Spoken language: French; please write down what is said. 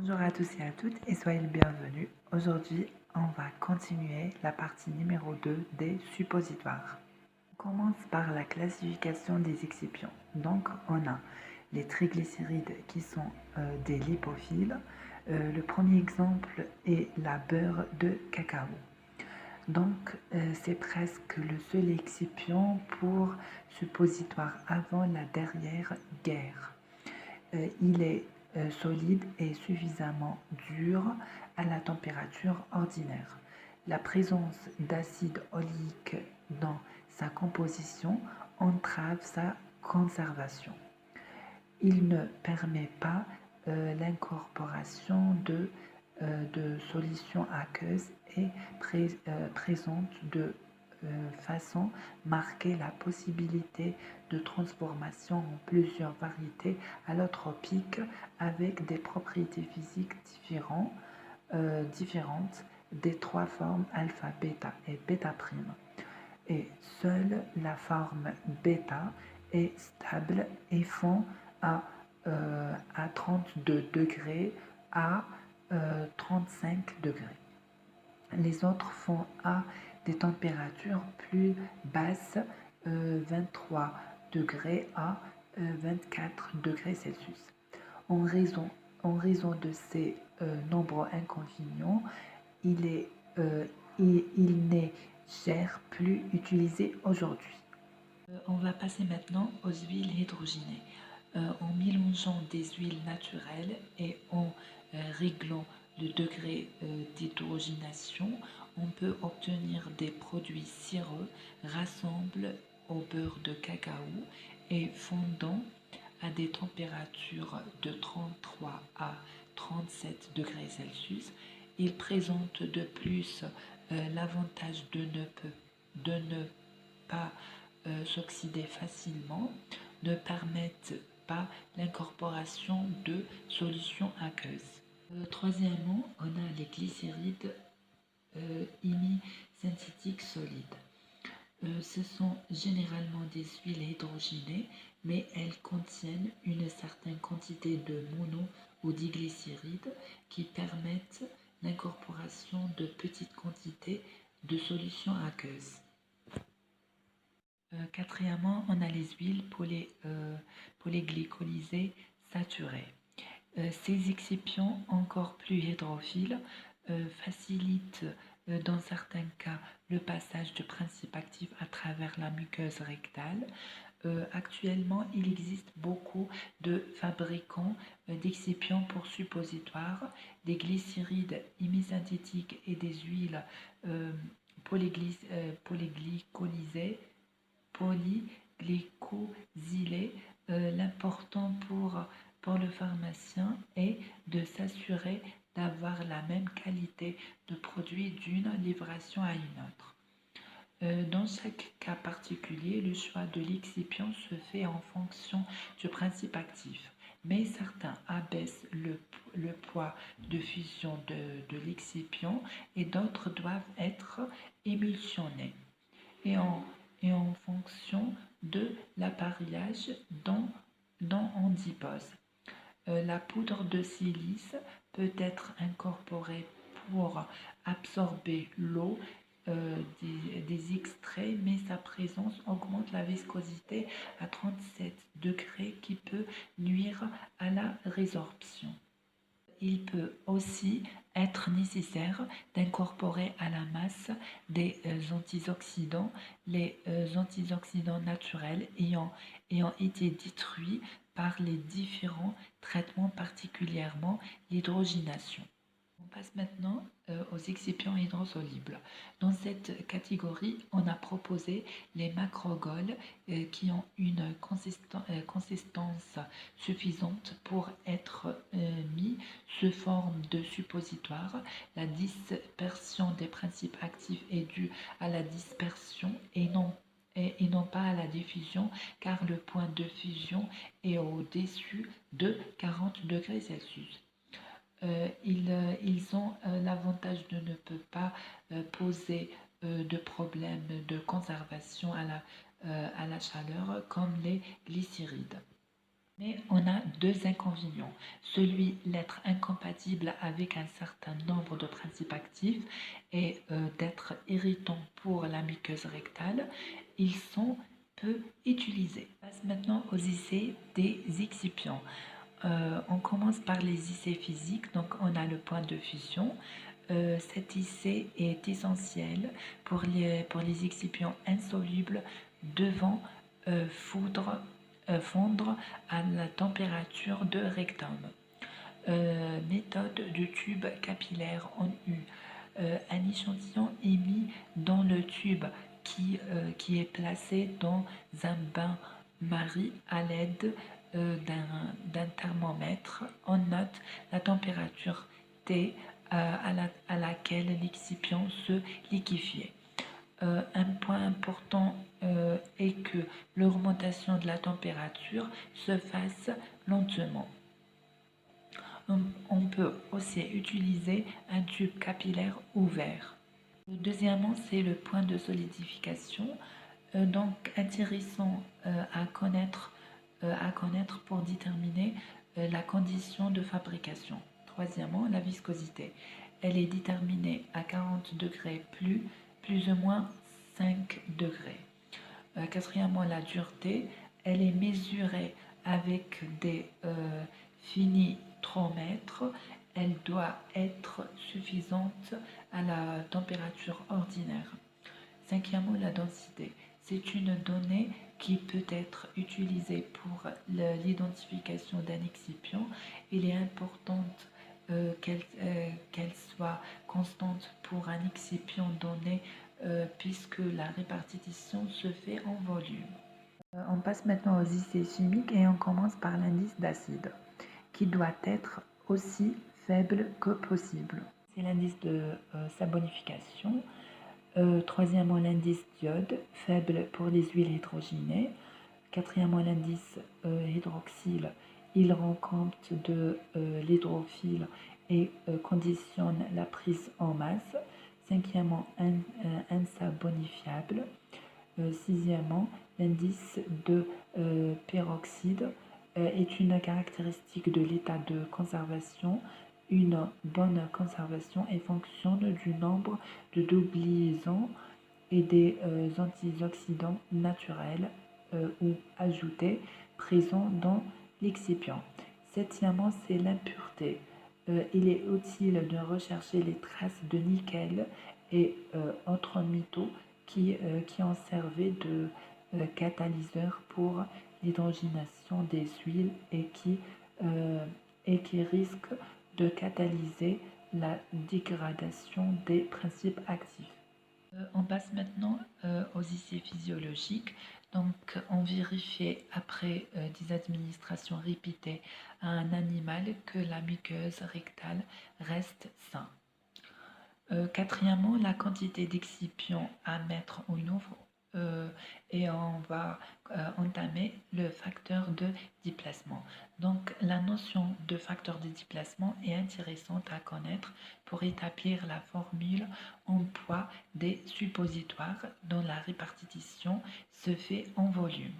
Bonjour à tous et à toutes et soyez les bienvenus. Aujourd'hui, on va continuer la partie numéro 2 des suppositoires. On commence par la classification des excipients. Donc, on a les triglycérides qui sont des lipophiles. Le premier exemple est la beurre de cacao. Donc, c'est presque le seul excipient pour suppositoire avant la dernière guerre. Il est solide et suffisamment dur à la température ordinaire. La présence d'acide oléique dans sa composition entrave sa conservation. Il ne permet pas l'incorporation de solutions aqueuses et présente de façon marquée la possibilité de transformation en plusieurs variétés allotropiques avec des propriétés physiques différentes des trois formes alpha, bêta et bêta prime. Et seule la forme bêta est stable et fond à 32 degrés à 35 degrés. Les autres font à des températures plus basses, 23 degrés à 24 degrés Celsius. En raison de ces nombreux inconvénients, il n'est guère plus utilisé aujourd'hui. On va passer maintenant aux huiles hydrogénées. En mélangeant des huiles naturelles et en réglant le degré d'hydrogénation, on peut obtenir des produits cireux rassemblés au beurre de cacao et fondant à des températures de 33 à 37 degrés Celsius. Ils présentent de plus l'avantage de ne pas s'oxyder facilement, ne permettent pas l'incorporation de solutions aqueuses. Troisièmement, on a les glycérides hémisynthétiques solides. Ce sont généralement des huiles hydrogénées, mais elles contiennent une certaine quantité de mono ou diglycérides qui permettent l'incorporation de petites quantités de solutions aqueuses. Quatrièmement, on a les huiles polyglycolysées saturées. Ces excipients encore plus hydrophiles facilitent dans certains cas le passage de principes actifs à travers la muqueuse rectale. Actuellement, il existe beaucoup de fabricants d'excipients pour suppositoires, des glycérides hémisynthétiques et des huiles polyglycolysées, polyglycosylées. L'important pour le pharmacien est de s'assurer d'avoir la même qualité de produit d'une livraison à une autre. Dans chaque cas particulier, le choix de l'excipient se fait en fonction du principe actif, mais certains abaissent le poids de fusion de l'excipient et d'autres doivent être émulsionnés. Et en fonction de l'appareillage dont on dispose. La poudre de silice peut être incorporée pour absorber l'eau des extraits, mais sa présence augmente la viscosité à 37 degrés qui peut nuire à la résorption. Il peut aussi être nécessaire d'incorporer à la masse des antioxydants, les antioxydants naturels ayant été détruits par les différents traitements, particulièrement l'hydrogénation. On passe maintenant aux excipients hydrosolubles. Dans cette catégorie, on a proposé les macrogols qui ont une consistance suffisante pour être mis sous forme de suppositoire. La dispersion des principes actifs est due à la dispersion et non pas à la diffusion, car le point de fusion est au-dessus de 40 degrés Celsius. Ils ont l'avantage de ne pas poser de problème de conservation à la chaleur comme les glycérides. Mais on a deux inconvénients. Celui d'être incompatible avec un certain nombre de principes actifs et d'être irritant pour la muqueuse rectale. Ils sont peu utilisés. On passe maintenant aux essais des excipients. On commence par les essais physiques. Donc on a le point de fusion. Cet essai est essentiel pour les excipients insolubles devant fondre à la température de rectum. Méthode du tube capillaire en U. Un échantillon est mis dans le tube qui est placé dans un bain-marie à l'aide d'un thermomètre. On note la température T à laquelle l'excipient se liquéfie. Un point important est que l'augmentation de la température se fasse lentement. On peut aussi utiliser un tube capillaire ouvert. Deuxièmement, c'est le point de solidification, donc intéressant à connaître pour déterminer la condition de fabrication. Troisièmement, la viscosité. Elle est déterminée à 40 degrés plus ou moins 5 degrés. Quatrièmement, la dureté. Elle est mesurée avec des finitromètres. Elle doit être suffisante à la température ordinaire. Cinquièmement, la densité. C'est une donnée qui peut être utilisée pour l'identification d'un excipient. Il est important qu'elle soit constante pour un excipient donné puisque la répartition se fait en volume. On passe maintenant aux essais chimiques et on commence par l'indice d'acide qui doit être aussi faible que possible. C'est l'indice de sabonification. Troisièmement, l'indice d'iode, faible pour les huiles hydrogénées. Quatrièmement, l'indice hydroxyle, il rend compte de l'hydrophile et conditionne la prise en masse. Cinquièmement, insabonifiable. Sixièmement, l'indice de peroxyde est une caractéristique de l'état de conservation. Une bonne conservation est fonction du nombre de doubliaisons et des antioxydants naturels ou ajoutés présents dans l'excipient. Septièmement, c'est l'impureté. Il est utile de rechercher les traces de nickel et autres métaux qui ont servi de catalyseur pour l'hydrogénation des huiles et qui risquent de catalyser la dégradation des principes actifs. On passe maintenant aux essais physiologiques. Donc, on vérifie après des administrations répétées à un animal que la muqueuse rectale reste saine. Quatrièmement, la quantité d'excipient à mettre en œuvre et on va entamer le facteur de déplacement. Donc la notion de facteur de déplacement est intéressante à connaître pour établir la formule en poids des suppositoires dont la répartition se fait en volume.